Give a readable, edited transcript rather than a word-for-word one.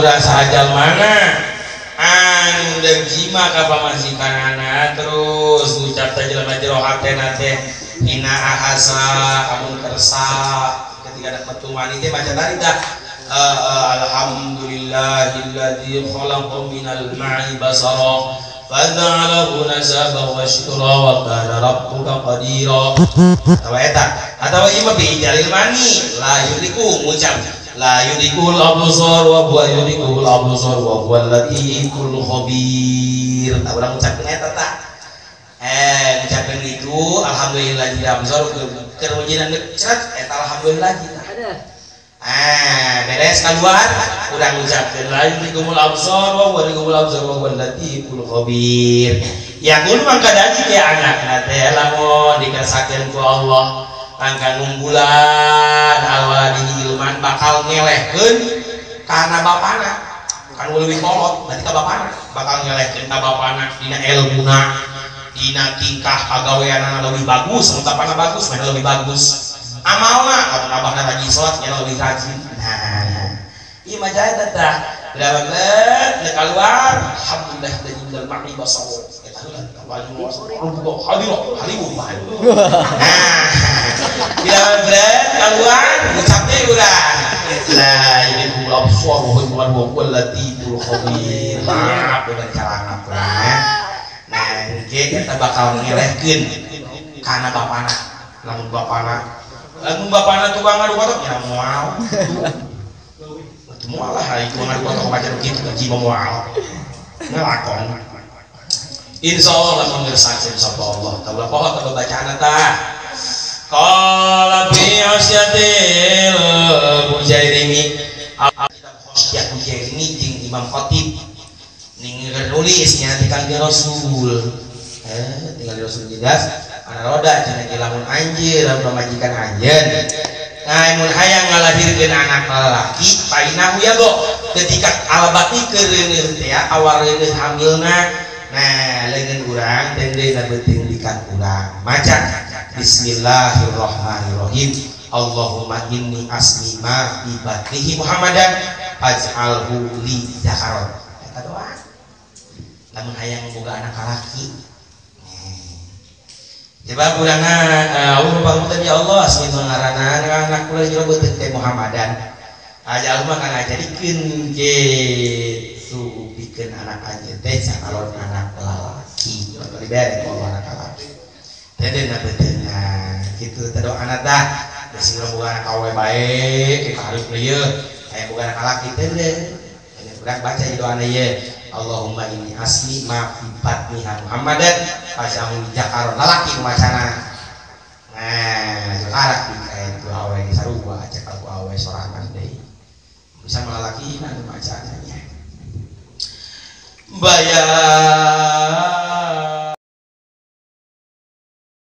urang sahajal mana andeng jima ka pamajikanana terus ngucap teh jelema jero hatena teh hina ahasa kamu kersa ketika ada petumani teh maca tadi tah alhamdulillahilladzi khalaqa minal ma'i basara fadza'alahu nasaba wa syura wa kana rabbuka qadira atawa eta atawa ieu mah bi jalil mani la yudriku ngucap la yudrikul absar wa huwa yudrikul absar wa huwal latiful khabir tah urang ngucapkeun eta tah ngucapkeun itu alhamdulillahil absar keur ujian cerat eta alhamdulillah kita beres keluar udah ngucapkeun la yudrikul absar wa huwa yudrikul absar wa huwal latiful khabir ya kun mangka dadi teh anakna teh lamun dikesakeun ku Allah angka ngunggulan alwadi ilman bakal ngelehkeun kana bapana kan leuwih kolot berarti ka bapana bakal ngelehkeun ka bapana dina ilmuna dina tingkah pagaweanna leuwih bagus utapana bagus mana leuwih bagus amalna kalau abahna rajin salat nya leuwih rajin nah ieu mah jaeta tah bener keluar alhamdulillah dari dal ma'i basaw eta heula kabaju halimu nah bila bener keluar ngucapnya urang la yudrikul absar wa huwal latiful khabir maaf dengan calana nah engke eta bakal ngelehkeun kana bapana lamun bapana tukang ngadu kotok ya moal moal lah itu ngadu kotok macam kitu gaji moal ngelakon insyaallah lamun ngeursakeun sapa Allah taala poho ka bacaan tah qala bi asyatil mujairimi kitab khosyah mujairimi jeung Imam Khatib ning nulisnya ti Kanjeng Rasul tinggal di Rasul jelas ana roda cenah lamun anjeun lamun majikan anjeun mun hayang ngalahirkeun anak lalaki painahu ya go ketika alabati keureuneun teh awal reuneuh hamilna nah leungeun urang tendena beuting dikan urang maca bismillahirrahmanirrahim Allahumma inni asmima bi batnihi Muhammadan faj'alhu li dzakaron eta doa lamun hayang boga anak lalaki coba kurangna Allah pangutan ya Allah asmi ngaranna anak kula jero beuteung teh Muhammadan aja mah kana jadikeun gitu pikeun anak anjeun teh sakalon anak lalaki bari bere ku anak lalaki teh dina beuteungna kitu teh doana tah geus boga anak awewe bae kita harus ieu aya boga anak lalaki teh urang baca doana ieu Allahumma inni asmi ma fi batni Muhammadan fasyahul jakaron lalaki macana nah jakarak di kain tu awe sarua cek aku awe sorangan deui bisa melalaki na macana nya bayar